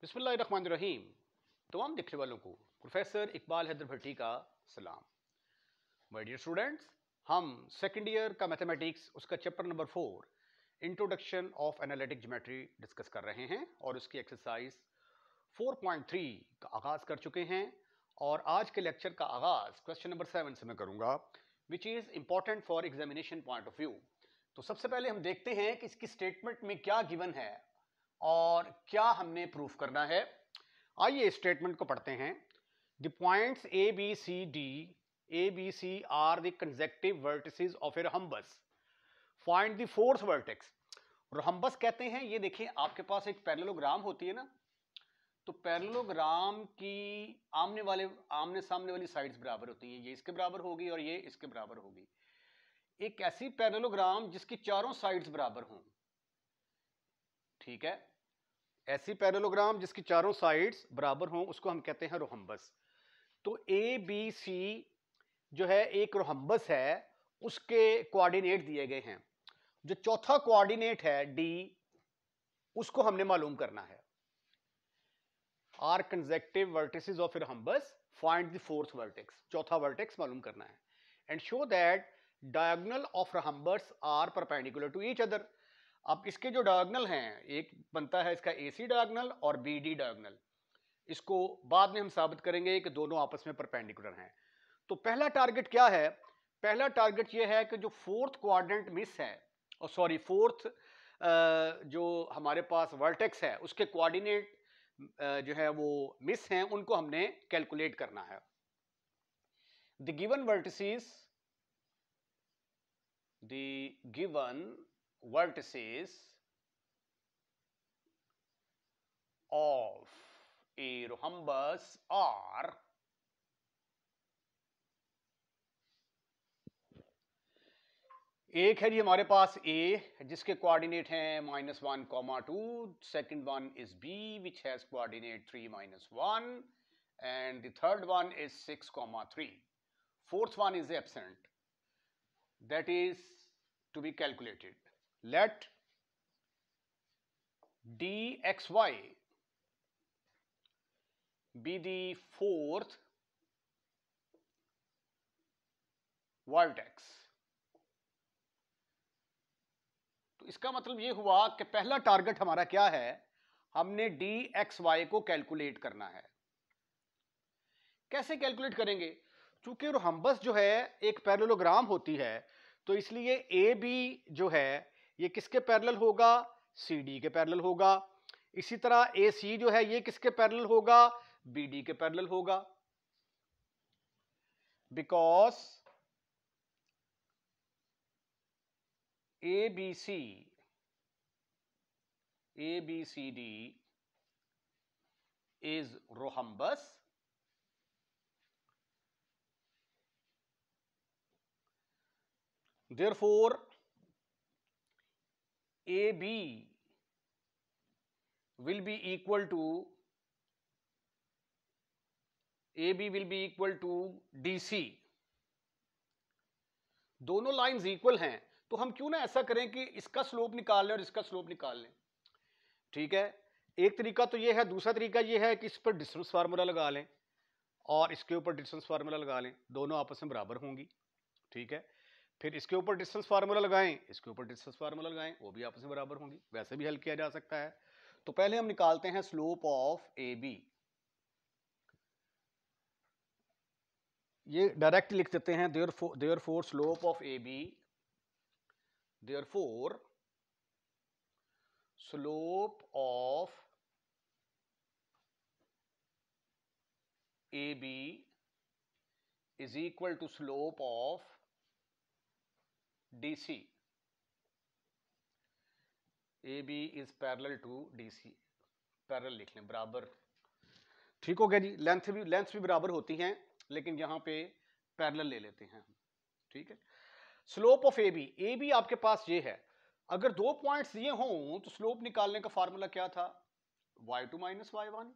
बिस्मिल्लाहिर्रहमानिर्रहीम। तमाम देखने वालों को प्रोफेसर इकबाल हैदर भट्टी का सलाम। माय डियर स्टूडेंट्स, हम सेकेंड ईयर का मैथमेटिक्स उसका chapter number 4 introduction of analytic geometry discuss कर रहे हैं और उसकी एक्सरसाइज 4.3 का आगाज कर चुके हैं। और आज के लेक्चर का आगाज क्वेश्चन नंबर 7 से मैं करूंगा, which is important for examination point of view. तो सबसे पहले हम देखते हैं कि इसकी स्टेटमेंट में क्या गिवन है और क्या हमने प्रूफ करना है। आइए स्टेटमेंट को पढ़ते हैं। The points A B C are the consecutive vertices of a rhombus. Find the fourth vertex. Rhombus कहते हैं, ये देखिए आपके पास एक पैरेललोग्राम होती है ना, तो पैरेललोग्राम की आमने सामने वाली साइड्स बराबर होती हैं। ये इसके बराबर होगी और ये इसके बराबर होगी। एक ऐसी पैरेललोग्राम जिसकी चारों साइड्स बराबर हों, ठीक है, ऐसी पैरेललोग्राम जिसकी चारों साइड्स बराबर हों उसको हम कहते हैं रोहम्बस। तो ए बी सी जो है एक रोहम्बस है, उसके कोऑर्डिनेट दिए गए हैं। जो चौथा कोऑर्डिनेट है डी, उसको हमने मालूम करना है। Are consecutive vertices of a rhombus, find the fourth vertex. चौथा वर्टेक्स मालूम करना है। And show that diagonal of rhombus are perpendicular to each other. अब इसके जो डायगोनल हैं, एक बनता है इसका एसी डायगोनल और बीडी डायगोनल। इसको बाद में हम साबित करेंगे कि दोनों आपस में परपेंडिकुलर हैं। तो पहला टारगेट क्या है? पहला टारगेट ये है कि जो फोर्थ क्वाड्रेंट मिस है, और सॉरी फोर्थ जो हमारे पास वर्टेक्स है उसके कोऑर्डिनेट जो है वो मिस हैं, उनको हमने कैलकुलेट करना है। The given vertices of a rhombus are एक है जी हमारे पास A जिसके कोऑर्डिनेट हैं -1, 2। Second one is B which has coordinate 3, -1 and the third one is 6, 3। fourth one is absent, that is to be calculated. Let dxy be the fourth vertex। तो इसका मतलब ये हुआ कि पहला टारगेट हमारा क्या है, हमने dxy को कैलकुलेट करना है। कैसे कैलकुलेट करेंगे? चूंकि रोहम्बस जो है एक पैरेललोग्राम होती है, तो इसलिए ए बी जो है ये किसके पैरेलल होगा? सी डी के पैरेलल होगा। इसी तरह ए सी जो है ये किसके पैरेलल होगा? बी डी के पैरेलल होगा। Because A B C D is rhombus, therefore AB will be equal to DC। दोनों लाइंस इक्वल हैं, तो हम क्यों ना ऐसा करें कि इसका स्लोप निकाल लें और इसका स्लोप निकाल लें। ठीक है, एक तरीका तो ये है। दूसरा तरीका ये है कि इस पर डिस्टेंस फार्मूला लगा लें और इसके ऊपर डिस्टेंस फार्मूला लगा लें, दोनों आपस में बराबर होंगी। ठीक है, फिर इसके ऊपर डिस्टेंस फार्मूला लगाएं, इसके ऊपर डिस्टेंस फार्मूला लगाएं, वो भी आपस में बराबर होंगी। वैसे भी हल किया जा सकता है। तो पहले हम निकालते हैं स्लोप ऑफ ए बी। ये डायरेक्ट लिख देते हैं, therefore slope of A B, therefore slope of A B is equal to slope of DC। AB is parallel to DC, parallel लिख लें, बराबर। ठीक हो गया जी। लेंथ भी बराबर होती हैं, लेकिन यहां पे पैरेलल ले लेते हैं हम। ठीक है, स्लोप ऑफ ए बी आपके पास ये है। अगर दो पॉइंट्स ये हों तो स्लोप निकालने का फार्मूला क्या था? y2 - y1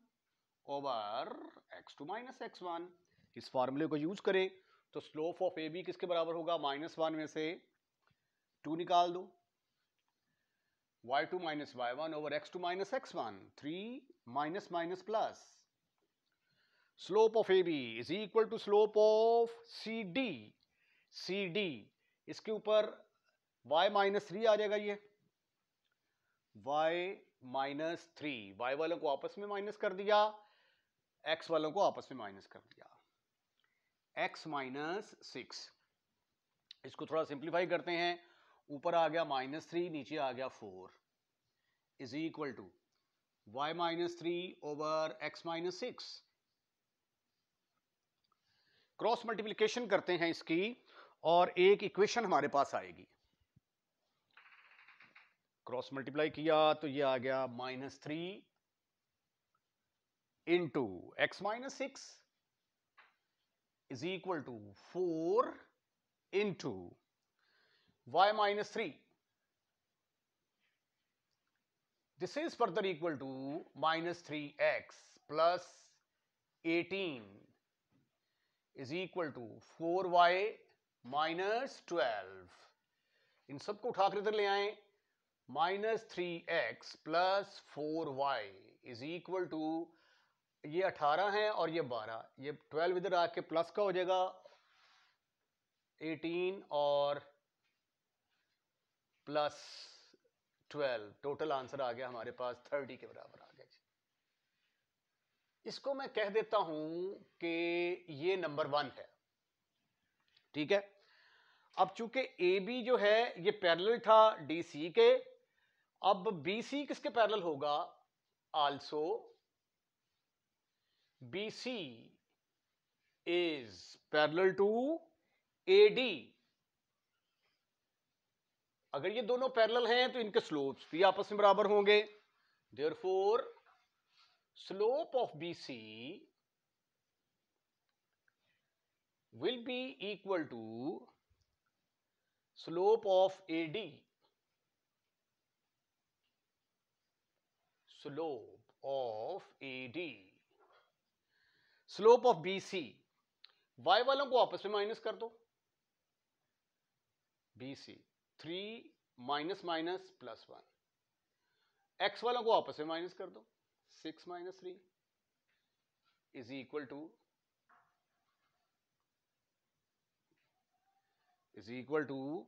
over x2 - x1। इस फार्मूले को यूज करें तो स्लोप ऑफ ए बी किसके बराबर होगा? -1 में से 2 निकाल दो, y2 minus y1 over x2 minus x1, 3 minus minus plus. Slope of AB is equal to slope of CD. CD इसके ऊपर y minus 3 आ जाएगा, ये y minus 3, y वालों को आपस में माइनस कर दिया, x वालों को आपस में माइनस कर दिया, x minus 6. इसको थोड़ा सिंप्लीफाई करते हैं, ऊपर आ गया -3, नीचे आ गया 4, is equal to y minus 3 over x minus 6. Cross multiplication करते हैं इसकी और एक इक्वेशन हमारे पास आएगी. क्रॉस मल्टीप्लाई किया तो ये आ गया -3 into x minus 6 is equal to 4 into y minus 3. This is further equal to minus 3x plus 18 is equal to 4y minus 12. इन सबको उठाकर इधर ले आए. minus 3x plus 4y is equal to, ये 18 है और ये 12, ये 12 इधर आके प्लस का हो जाएगा 18 और प्लस 12, टोटल आंसर आ गया हमारे पास 30 के बराबर आ गया जी. इसको मैं कह देता हूं कि ये नंबर 1 है. ठीक है. अब चूंकि AB जो है ये पैरेलल था DC के, अब BC किसके पैरेलल होगा? Also BC is parallel to AD. अगर ये दोनों पैरेलल हैं तो इनके स्लोप्स भी आपस में बराबर होंगे. Therefore slope of BC will be equal to slope of AD. Slope of AD. Slope of BC, y वालों को आपस में माइनस कर दो. BC 3 minus minus plus 1, x वालों को आपस में माइनस कर दो. 6 माइनस 3 इज इक्वल टू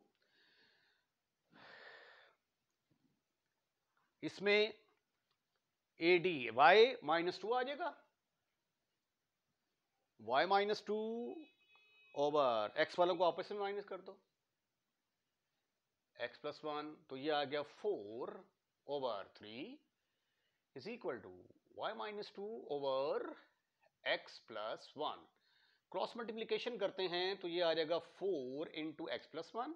इसमें AD y -2 आ जाएगा. y -2 ओवर x वालों को आपस में माइनस कर दो. x plus 1, तो ये आ गया 4 ओवर 3 is equal to y -2 over x plus 1. Cross multiplication करते हैं तो ये आ जाएगा 4 into x plus 1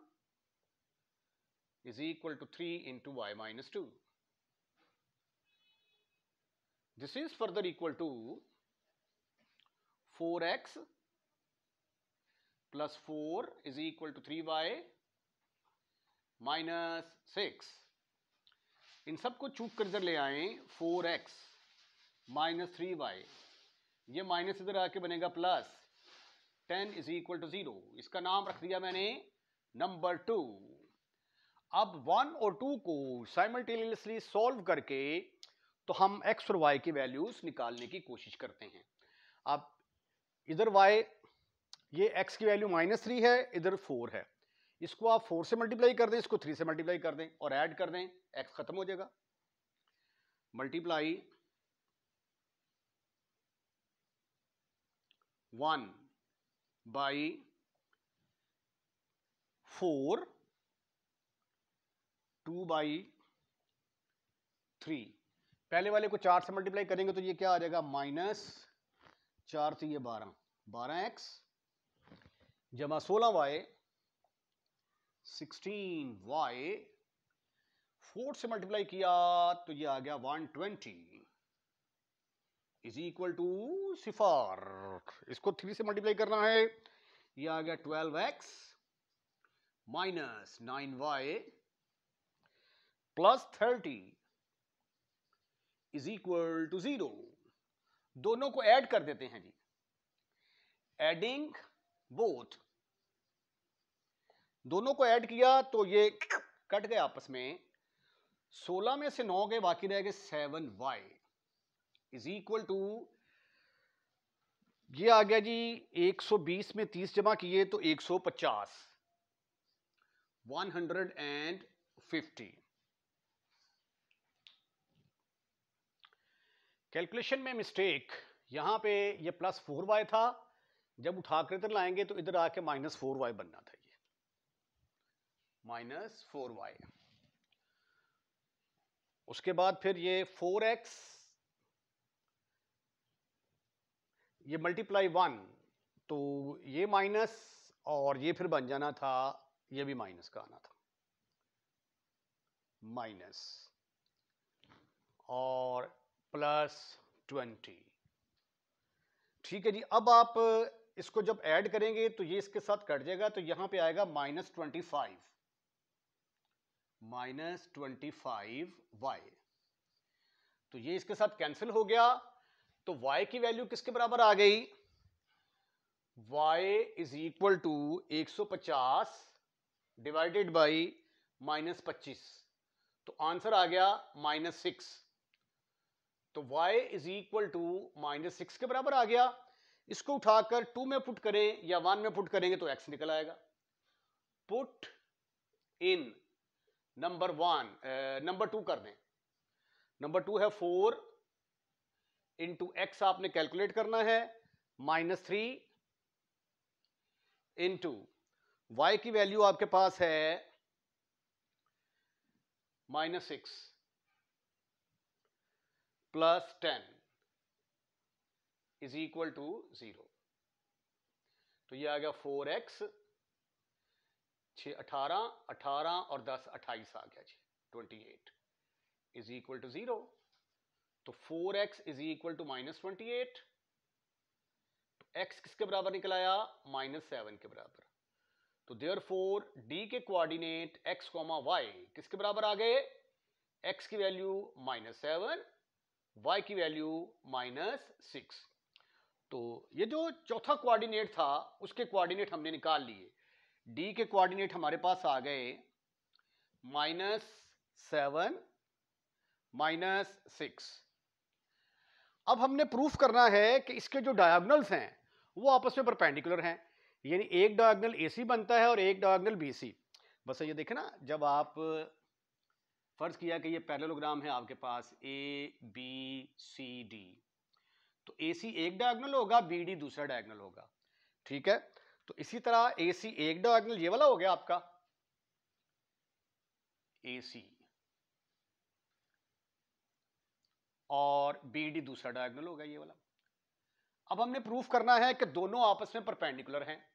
is equal to 3 into y -2. This is further equal to 4x plus 4 is equal to 3y minus 6. इन सबको चूक कर इधर ले आए. 4x minus 3y, ये माइनस इधर आके बनेगा प्लस. 10 is equal to 0. इसका नाम रख दिया मैंने नंबर 2. अब 1 और 2 को साइमल्टेनियसली सॉल्व करके तो हम x और y की वैल्यूज निकालने की कोशिश करते हैं. अब इधर y, ये x की वैल्यू -3 है, इधर 4 है. इसको आप 4 से मल्टीप्लाई कर दें, इसको 3 से मल्टीप्लाई कर दें और ऐड कर दें, x खत्म हो जाएगा. Multiply 1 by 4, 2 by 3. पहले वाले को 4 से मल्टीप्लाई करेंगे तो ये क्या आ जाएगा? -4 से ये 12, 12x जमा 16y 16y. 4 से मल्टीप्लाई किया तो ये आ गया 120 इज इक्वल टू 0. इसको 3 से मल्टीप्लाई करना है, ये आ गया 12x minus 9y plus 30 is equal to 0. दोनों को ऐड कर देते हैं जी. एडिंग बोथ, दोनों को ऐड किया तो ये कट गए आपस में. 16 में से 9 गए, बाकी रह गए 7y इज इक्वल टू, ये आ गया जी 120 में 30 जमा किए तो 150, 150। कैलकुलेशन में मिस्टेक, यहां पे ये +4y था, जब उठा कर इधर लाएंगे तो इधर आके -4y बनना था, ये -4y। उसके बाद फिर ये 4x, ये मल्टीप्लाई 1, तो ये माइनस, और ये फिर बन जाना था, ये भी माइनस का आना था, माइनस और +20। ठीक है जी। अब आप इसको जब ऐड करेंगे तो ये इसके साथ कट जाएगा, तो यहां पे आएगा -25, -25y। तो ये इसके साथ कैंसिल हो गया, तो y की वैल्यू किसके बराबर आ गई? y is equal to 150 divided by -25, तो आंसर आ गया -6। तो y इज इक्वल टू -6 के बराबर आ गया। इसको उठाकर 2 में पुट करें या 1 में पुट करेंगे तो x निकल आएगा। पुट इन नंबर 1, नंबर 2 कर दें। नंबर 2 है 4 इंटू एक्स, आपने कैलकुलेट करना है, -3 इंटू वाई की वैल्यू आपके पास है -6 प्लस 10 इज इक्वल टू 0। तो ये आ गया 4x, 6 18, 18 और 10 28 आ गया जी, 28 इज इक्वल टू 0। तो 4x इज इक्वल टू -28, तो x किसके बराबर निकल आया? -7 के बराबर। तो देयरफॉर d के कोऑर्डिनेट x, y किसके बराबर आ गए? x की वैल्यू -7, y की वैल्यू -6। तो ये जो चौथा कोऑर्डिनेट था उसके कोऑर्डिनेट हमने निकाल लिए। d के कोऑर्डिनेट हमारे पास आ गए -7, -6। अब हमने प्रूफ करना है कि इसके जो डायगोनल्स हैं वो आपस में परपेंडिकुलर हैं, यानी एक डायगोनल AC बनता है और एक डायगोनल BC। बस ये देखें ना, जब आप फर्ज किया कि ये पैरेललोग्राम है आपके पास ABCD, तो AC एक डायगोनल होगा, BD दूसरा डायगोनल होगा। ठीक है, तो इसी तरह AC एक डायगोनल ये वाला हो गया आपका AC, और BD दूसरा डायगोनल होगा ये वाला। अब हमने प्रूफ करना है कि दोनों आपस में परपेंडिकुलर हैं।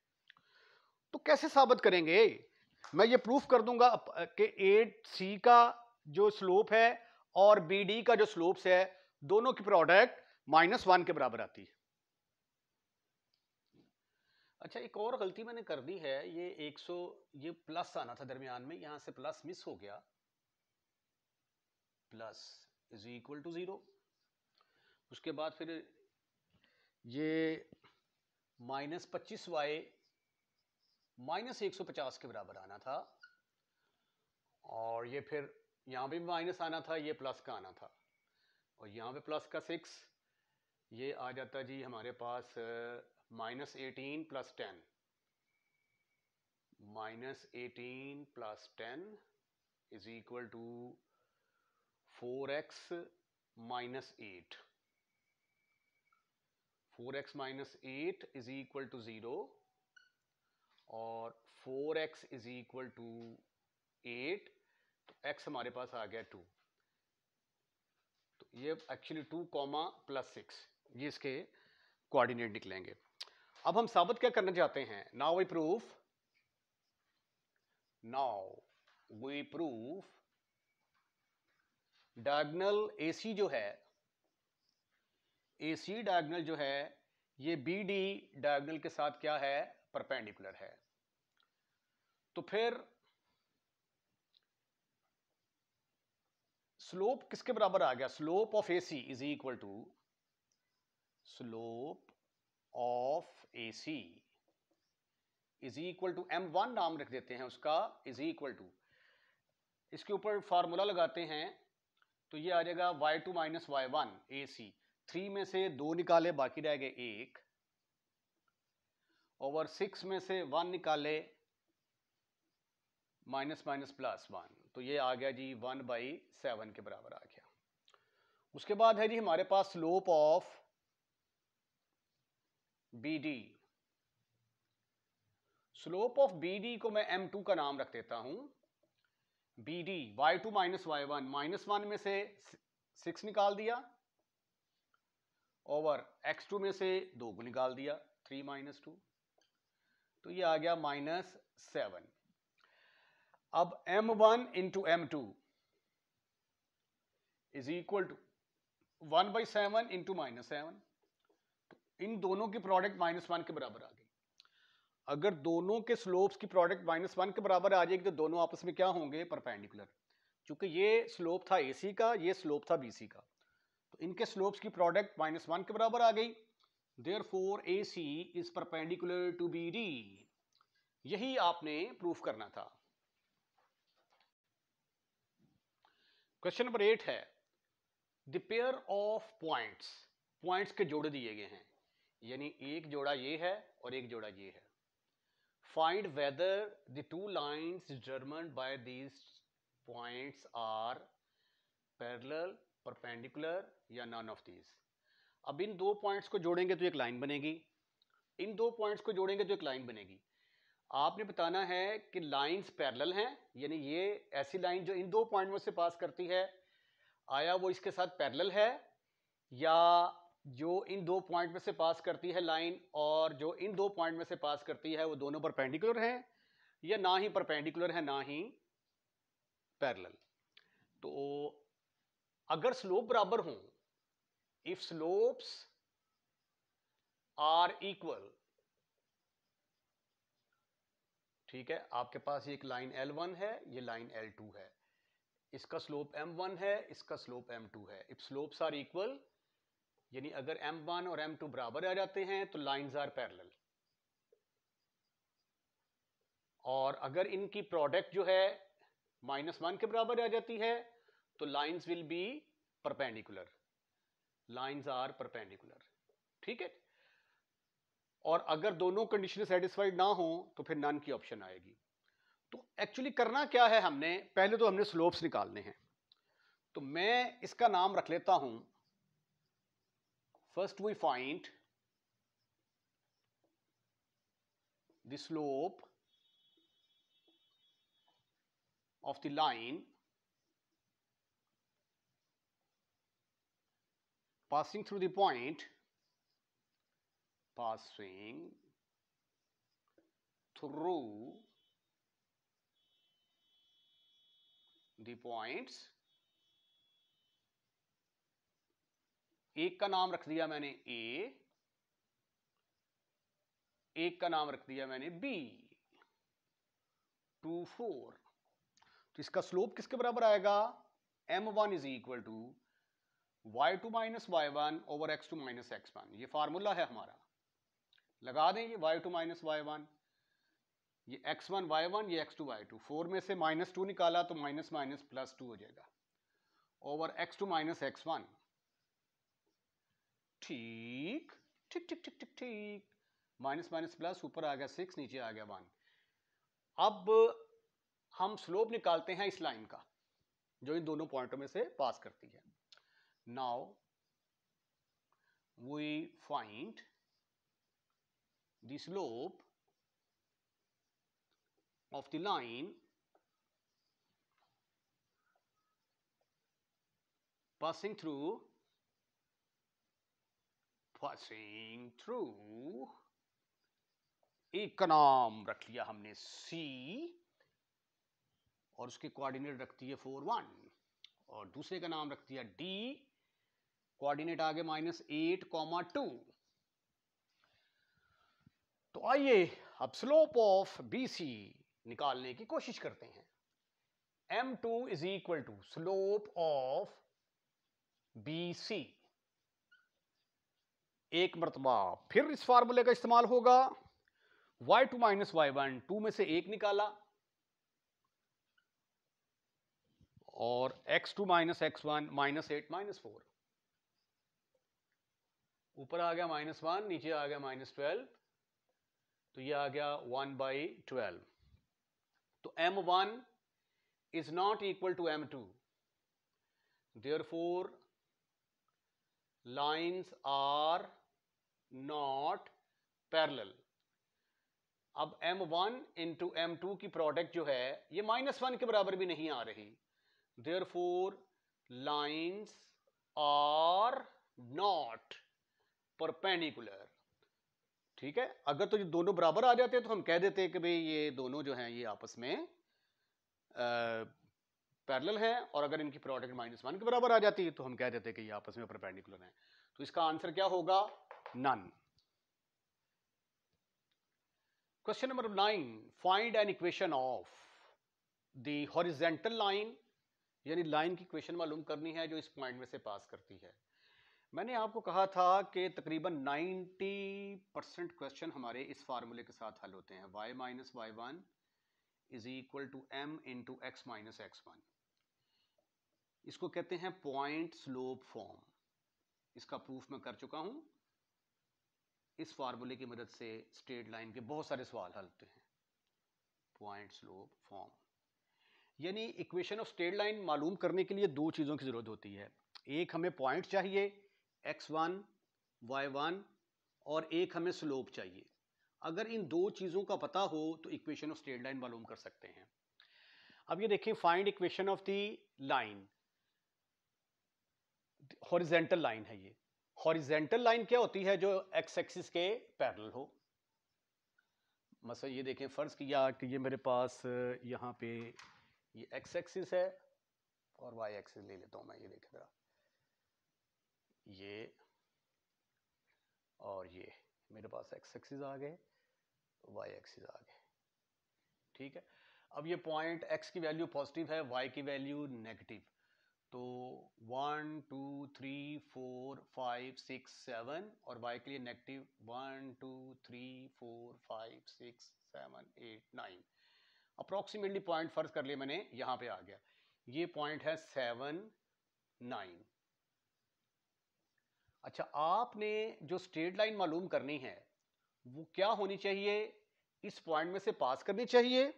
तो कैसे साबित करेंगे? मैं ये प्रूफ कर दूंगा कि 8C का जो स्लोप है और BD का जो स्लोप्स है, दोनों की प्रोडक्ट -1 के बराबर आती है। अच्छा, एक और गलती मैंने कर दी है, ये 100, ये प्लस आना था दरमियान में, यहां से प्लस मिस हो गया, प्लस इज इक्वल टू 0। उसके बाद फिर ये -25y -150 के बराबर आना था, और ये फिर यहां भी माइनस आना था, ये प्लस का आना था, और यहां पे प्लस का 6, ये आ जाता जी हमारे पास -18 plus 10, -18 plus 10 is equal to 4x -8, 4x -8 is equal to 0, और 4x इज इक्वल टू 8, तो x हमारे पास आ गया 2। तो ये एक्चुअली 2, +6, ये इसके कोऑर्डिनेट निकलेंगे। अब हम साबित क्या करना चाहते हैं? Now we prove diagonal AC जो है, AC डायगोनल जो है, ये BD डायगोनल के साथ क्या है? परपेंडिकुलर है। तो फिर स्लोप किसके बराबर आ गया? Slope of AC is equal to, slope of AC is equal to M1 नाम रख देते हैं उसका, इज इक्वल टू इसके ऊपर फार्मूला लगाते हैं तो ये आ जाएगा y2 माइनस y1 AC। 3 में से 2 निकाले, बाकी रह गए 1, ओवर 6 में से 1 निकाले, माइनस माइनस प्लस 1, तो ये आ गया जी 1/7 के बराबर आ गया। उसके बाद है जी हमारे पास slope of BD। Slope of BD को मैं M2 का नाम रख देता हूं। BD y2 माइनस y1, -1 में से 6 निकाल दिया, ओवर x2 में से 2 को निकाल दिया, 3 - 2, तो ये आ गया -7। अब M1 into M2 is equal to 1/7 into -7, तो इन दोनों की प्रोडक्ट -1 के बराबर आ गई। अगर दोनों के स्लोप्स की प्रोडक्ट -1 के बराबर आ जाएगी तो दोनों आपस में क्या होंगे? परपेंडिकुलर। क्योंकि ये स्लोप था AC का, ये स्लोप था BC का, तो इनके स्लोप्स की प्रोडक्ट -1 के बराबर आ गई। Therefore AC is perpendicular to BD। यही आपने प्रूफ करना था। क्वेश्चन नंबर 8 है, the pair of points, points के जोड़े दिए गए हैं, यानी एक जोड़ा ये है और एक जोड़ा ये है। Find whether the two lines determined by these points are parallel, perpendicular या नन ऑफ दीज। अब इन दो पॉइंट्स को जोड़ेंगे तो एक लाइन बनेगी, इन दो पॉइंट्स को जोड़ेंगे तो एक लाइन बनेगी। आपने बताना है कि लाइंस पैरेलल हैं, यानी ये ऐसी लाइन जो इन दो पॉइंट में से पास करती है, आया वो इसके साथ पैरेलल है, या जो इन दो पॉइंट में से पास करती है लाइन और जो इन दो पॉइंट में से पास करती है वो दोनों परपेंडिकुलर हैं, या ना ही परपेंडिकुलर है ना ही पैरेलल। तो अगर स्लोप बराबर हों, इफ स्लोप्स आर इक्वल, ठीक है, आपके पास एक लाइन L1 है, ये लाइन L2 है, इसका स्लोप M1 है, इसका स्लोप M2 है। इफ स्लोप्स आर इक्वल, यानी अगर M1 और M2 बराबर आ जाते हैं तो लाइंस आर पैरेलल, और अगर इनकी प्रोडक्ट जो है -1 के बराबर आ जाती है तो lines will be perpendicular, lines are perpendicular, ठीक है। और अगर दोनों कंडीशन सेटिस्फाइड ना हो तो फिर नन की ऑप्शन आएगी। तो एक्चुअली करना क्या है, हमने पहले तो हमने स्लोप्स निकालने हैं, तो मैं इसका नाम रख लेता हूं, first we find the slope of the line passing through the point, passing through the points। एक का नाम रख दिया मैंने A, एक का नाम रख दिया मैंने B, 2, 4। तो इसका स्लोप किसके बराबर आएगा? M1 is equal to y2 minus y1 over x2 minus x1। ये फार्मूला है हमारा, लगा दें ये y2 माइनस y1, ये x1 y1, ये x2 y2। 4 में से -2 निकाला तो माइनस माइनस +2 हो जाएगा, ओवर x2 माइनस x1। ठीक ठीक ठीक ठीक ठीक ठीक, माइनस माइनस प्लस, ऊपर आ गया 6, नीचे आ गया 1। अब हम स्लोप निकालते हैं इस लाइन का जो इन दोनों पॉइंटों में से पास करती है। Now we find the slope of the line passing through, एक का नाम रख लिया हमने C और उसके कोऑर्डिनेट रख दिए 4, 1, और दूसरे का नाम रख दिया D, कोऑर्डिनेट आगे -8, 2। तो आइए अब स्लोप ऑफ BC निकालने की कोशिश करते हैं। M2 is equal to slope of BC। एक मरतबा फिर इस फार्मूले का इस्तेमाल होगा, y2 माइनस y1, 2 में से 1 निकाला, और x2 माइनस x1 -8 -4, ऊपर आ गया -1, नीचे आ गया -12, तो ये आ गया 1/12। तो m1 is not equal to m2, therefore lines are not parallel। अब m1 इंटू m2 की प्रोडक्ट जो है ये -1 के बराबर भी नहीं आ रही, therefore lines are not perpendicular। ठीक है, अगर तो ये दोनों बराबर आ जाते तो हम कह देते कि भाई ये दोनों जो हैं ये आपस में पैरेलल हैं, और अगर इनकी प्रोडक्ट -1 के बराबर आ जाती तो हम कह देते कि ये आपस में परपेंडिकुलर हैं। तो इसका आंसर क्या होगा? None. Question number 9, find an equation of the horizontal line, यानी लाइन की इक्वेशन मालूम करनी है जो इस पॉइंट में से पास करती है। मैंने आपको कहा था कि तकरीबन 90% क्वेश्चन हमारे इस फार्मूले के साथ हल होते हैं, y minus y1 is equal to m into X minus x1। इसको कहते हैं पॉइंट स्लोप फॉर्म। इसका प्रूफ मैं कर चुका हूं। इस फार्मूले की मदद से स्ट्रेट लाइन के बहुत सारे सवाल हल होते हैं। पॉइंट स्लोप फॉर्म यानी इक्वेशन ऑफ स्ट्रेट लाइन मालूम करने के लिए दो चीज़ों की ज़रूरत होती है। एक हमें पॉइंट चाहिए x1 y1, और एक हमें स्लोप चाहिए। अगर इन दो चीज़ों का पता हो तो इक्वेशन ऑफ स्ट्रेट लाइन मालूम कर सकते हैं। अब ये देखिए, find equation of the line, horizontal line है ये। हॉरिजॉन्टल लाइन क्या होती है? जो एक्स एक्सिस के पैरेलल हो। मतलब ये देखें, फर्ज किया कि ये मेरे पास यहाँ पे ये एक्स एक्सिस है और वाई एक्सिस ले लेता हूं मैं। ये देखें जरा, ये और ये मेरे पास एक्स एक्सिस आ गए, वाई एक्सिस आ गए। ठीक है, अब ये पॉइंट एक्स की वैल्यू पॉजिटिव है, वाई की वैल्यू नेगेटिव। तो 1 2 3 4 5 6 7, और y के लिए नेगेटिव 1 2 3 4 5 6 7 8 9। अप्रोक्सीमेटली पॉइंट फर्ज कर लिया मैंने, यहां पे आ गया। ये पॉइंट है 7 9। अच्छा, आपने जो स्ट्रेट लाइन मालूम करनी है वो क्या होनी चाहिए? इस पॉइंट में से पास करनी चाहिए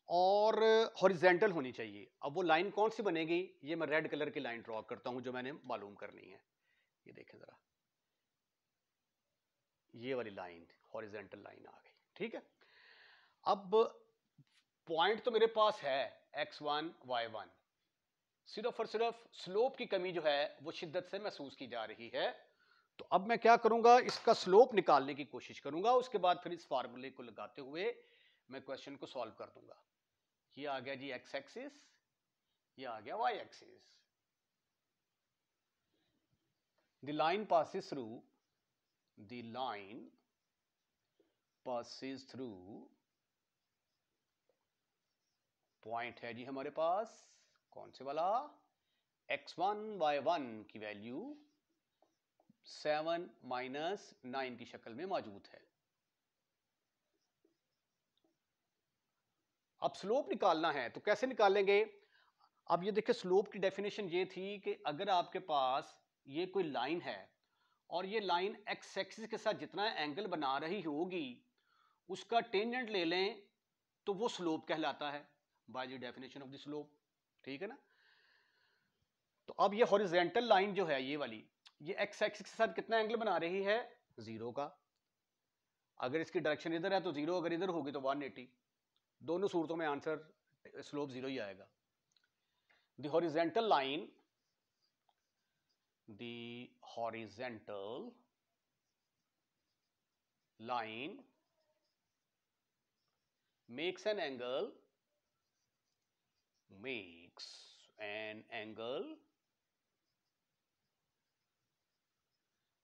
और हॉरिजॉन्टल होनी चाहिए। अब वो लाइन कौन सी बनेगी? ये मैं रेड कलर की लाइन ड्रॉ करता हूं जो मैंने मालूम करनी है। ये देखें जरा, ये वाली लाइन हॉरिजॉन्टल लाइन आ गई। ठीक है, अब पॉइंट तो मेरे पास है x1 y1, सिर्फ और सिर्फ स्लोप की कमी जो है वो शिद्दत से महसूस की जा रही है। तो अब मैं क्या करूंगा, इसका स्लोप निकालने की कोशिश करूंगा। उसके बाद फिर इस फार्मूले को लगाते हुए मैं क्वेश्चन को सॉल्व कर दूंगा। ये आ गया जी एक्स एक्सिस, ये आ गया Y axis. The line passes through, the line passes through, point है जी हमारे पास कौन से वाला? x1 y1 की वैल्यू 7 माइनस 9 की शक्ल में मौजूद है। अब स्लोप निकालना है तो कैसे निकालेंगे? अब ये देखिए, स्लोप की डेफिनेशन ये थी कि अगर आपके पास ये कोई लाइन है और ये लाइन एक्स एक्सिस के साथ जितना एंगल बना रही होगी उसका टेंजेंट ले लें तो वो स्लोप कहलाता है by the definition of the slope. ठीक है ना? तो अब ये हॉरिजॉन्टल लाइन जो है ये वाली, ये एक्स एक्सिस के साथ कितना एंगल बना रही है? 0 का। अगर इसकी डायरेक्शन इधर है तो 0, अगर इधर होगी तो 180। दोनों सूरतों में आंसर स्लोप 0 ही आएगा। The horizontal line, the horizontal line makes an angle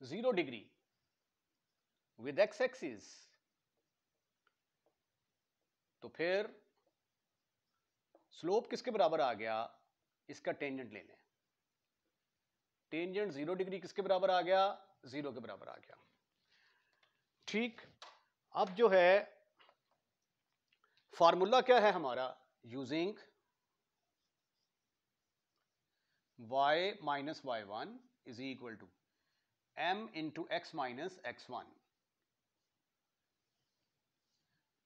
0 degree with x axis। तो फिर स्लोप किसके बराबर आ गया? इसका टेंजेंट ले लें। टेंजेंट 0 डिग्री किसके बराबर आ गया? 0 के बराबर आ गया। ठीक, अब जो है फार्मूला क्या है हमारा? Using y minus y1 is equal to m into x minus x1।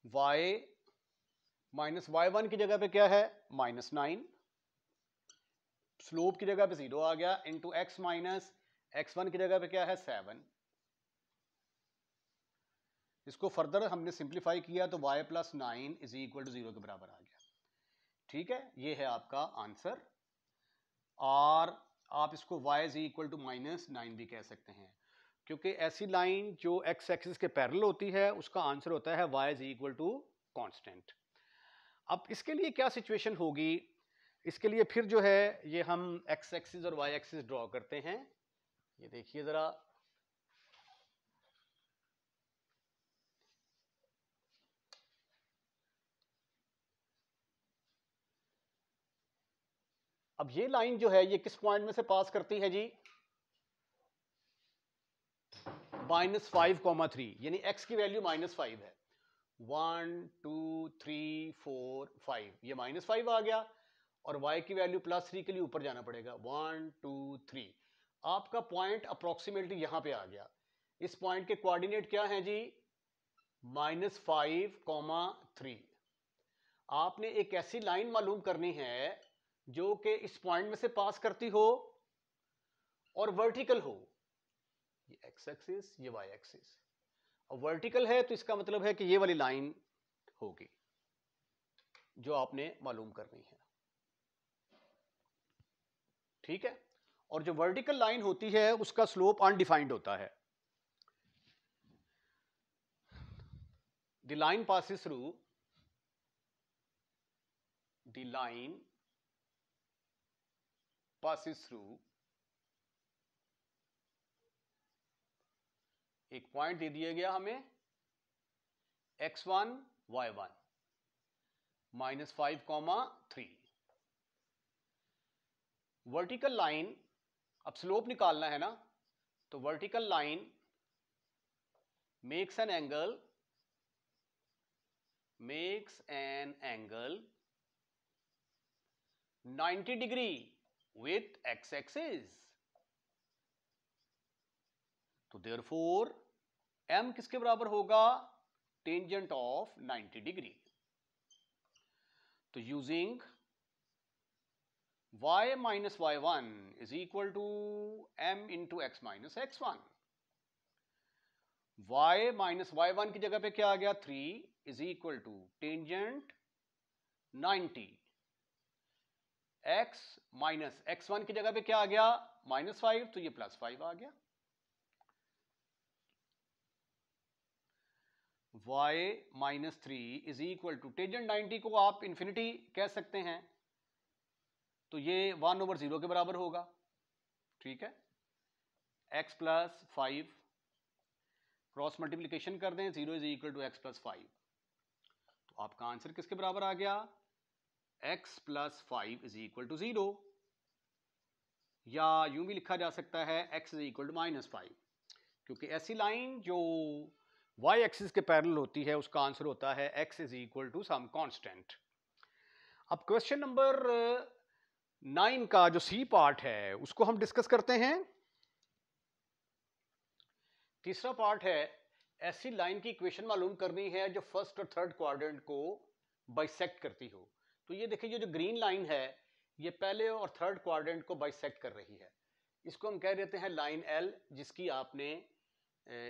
y minus y1 की जगह पे क्या है -9, स्लोप की जगह पे 0 आ गया, इंटू x माइनस x1 की जगह पे क्या है 7। इसको फर्दर हमने सिंप्लीफाई किया तो y plus 9 is equal to 0 के बराबर आ गया। ठीक है, ये है आपका आंसर। और आप इसको y इज इक्वल टू -9 भी कह सकते हैं, क्योंकि ऐसी लाइन जो x एक्सिस के पैरेलल होती है उसका आंसर होता है y is equal to constant. अब इसके लिए क्या सिचुएशन होगी, इसके लिए फिर जो है ये हम x एक्सिस और y एक्सिस ड्रॉ करते हैं। ये देखिए जरा, अब ये लाइन जो है ये किस पॉइंट में से पास करती है जी, -5,3, यानी x की वैल्यू -5 है। 1 2 3 4 5, ये -5 आ गया, और y की वैल्यू +3 के लिए ऊपर जाना पड़ेगा। 1 2 3, आपका पॉइंट अप्रोक्सीमेटली यहां पे आ गया। इस पॉइंट के कोऑर्डिनेट क्या हैं जी, -5,3। आपने एक ऐसी लाइन मालूम करनी है जो कि इस पॉइंट में से पास करती हो और वर्टिकल हो। ये x एक्सिस, ये y एक्सिस, और वर्टिकल है तो इसका मतलब है कि ये वाली लाइन होगी जो आपने मालूम करनी है। ठीक है, और जो वर्टिकल लाइन होती है उसका स्लोप अनडिफाइंड होता है। The line passes through, the line passes through, एक पॉइंट दे दिया गया हमें x1 y1 -5,3। वर्टिकल लाइन, अब स्लोप निकालना है ना, तो vertical line makes an angle 90 degree with x axis। तो therefore m किसके बराबर होगा, टेंजेंट ऑफ 90 डिग्री। तो using y minus y1 is equal to m into x minus x1, y minus y1 की जगह पे क्या आ गया 3 is equal to tangent 90, x minus x1 की जगह पे क्या आ गया -5, तो ये +5 आ गया। y minus 3 is equal to tangent 90 को आप इंफिनिटी कह सकते हैं, तो ये 1/0 के बराबर होगा। ठीक है, x प्लस 5 क्रॉस मल्टीप्लीकेशन कर दें, 0 is equal to x plus 5, तो आपका आंसर किसके बराबर आ गया, x plus 5 is equal to 0, या यूं भी लिखा जा सकता है x इज इक्वल टू -5, क्योंकि ऐसी लाइन जो y एक्सिस के पैरेलल होती है उसका आंसर होता है x is equal to some constant. अब क्वेश्चन नंबर 9 का जो सी पार्ट है उसको हम डिस्कस करते हैं। तीसरा पार्ट है, ऐसी लाइन की इक्वेशन मालूम करनी है जो फर्स्ट और थर्ड क्वाड्रेंट को बाइसेक्ट करती हो। तो ये देखिए, ये जो ग्रीन लाइन है ये पहले और थर्ड क्वाड्रेंट को बाइसेक्ट कर रही है, इसको हम कह देते हैं लाइन L, जिसकी आपने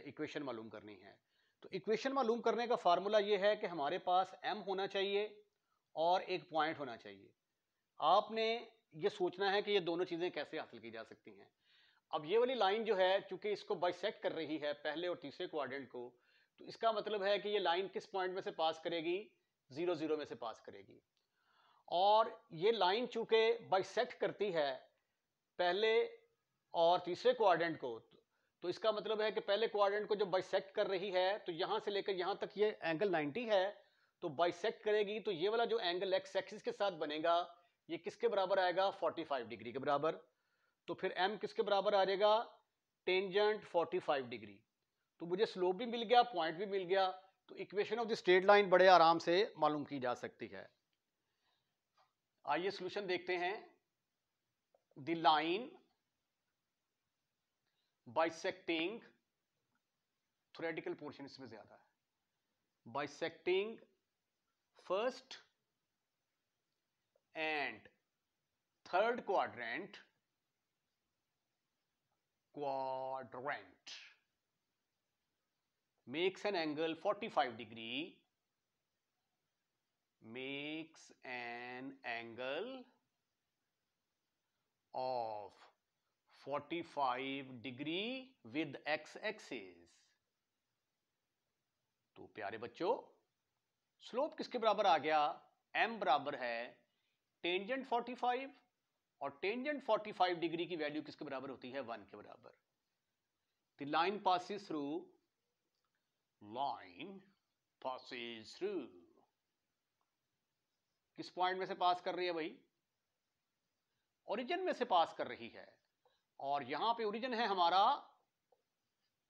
इक्वेशन मालूम करनी है। तो इक्वेशन मालूम करने का फार्मूला ये है कि हमारे पास m होना चाहिए और एक पॉइंट होना चाहिए। आपने ये सोचना है कि ये दोनों चीजें कैसे हासिल की जा सकती हैं। अब ये वाली लाइन जो है चूंकि इसको बाइसेक्ट कर रही है पहले और तीसरे क्वाड्रेंट को, तो इसका मतलब है कि ये लाइन किस पॉइंट में से पास करेगी, 0 0 में से पास करेगी। और ये लाइन चूंकि बाइसेक्ट करती है पहले और तीसरे क्वाड्रेंट को, तो इसका मतलब है कि पहले क्वाड्रेंट को जब बाइसेक्ट कर रही है तो यहां से लेकर यहां तक ये एंगल 90 है, तो बाइसेक्ट करेगी तो ये वाला जो एंगल x एक्सिस के साथ बनेगा ये किसके बराबर आएगा, 45 डिग्री के बराबर। तो फिर m किसके बराबर आ जाएगा, टेंजेंट 45 डिग्री। तो मुझे स्लोप भी मिल गया, पॉइंट भी मिल गया, तो equation of the straight line बड़े आराम से मालूम की जा सकती है। आइए सॉल्यूशन देखते हैं। The line bisecting, theoretical portion इसमें ज्यादा है, bisecting first and third quadrant makes an angle 45 degree, makes an angle of 45 degree with x-axis। तो प्यारे बच्चों, स्लोप किसके बराबर आ गया? m बराबर है टेंजेंट 45, और टेंजेंट 45 डिग्री की वैल्यू किसके बराबर होती है? 1 के बराबर। The line passes through, line passes through, किस पॉइंट में से पास कर रही है भाई? ओरिजिन में से पास कर रही है, और यहां पे ओरिजिन है हमारा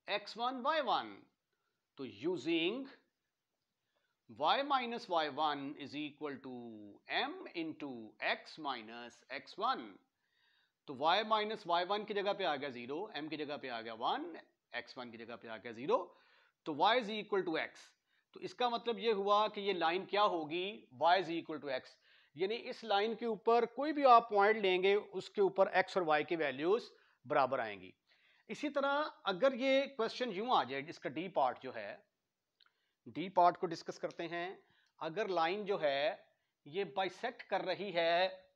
x1 y1, तो using y minus y1 is equal to m into x minus x1, तो y minus y1 की जगह पे आ गया 0, m की जगह पे आ गया 1, x1 की जगह पे आ गया 0, तो y is equal to x। तो इसका मतलब ये हुआ कि ये लाइन क्या होगी? y is equal to x, यानी इस लाइन के ऊपर कोई भी आप पॉइंट लेंगे उसके ऊपर x और y की वैल्यूज बराबर आएंगी। इसी तरह अगर ये क्वेश्चन यूं आ जाए, इसका डी पार्ट जो है, डी पार्ट को डिस्कस करते हैं। अगर लाइन जो है ये बाइसेक्ट कर रही है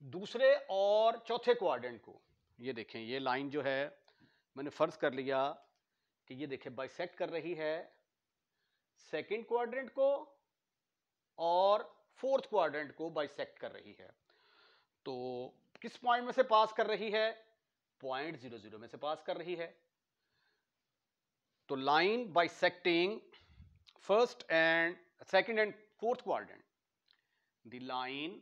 दूसरे और चौथे क्वाड्रेंट को, ये देखें, ये लाइन जो है मैंने फर्ज कर लिया कि ये देखें बाइसेक्ट कर रही है सेकंड क्वाड्रेंट को और फोर्थ क्वाड्रेंट को बाइसेक्ट कर रही है। तो किस पॉइंट में से पास कर रही है? पॉइंट 0 0 में से पास कर रही है। तो line bisecting first and second and fourth quadrant, the line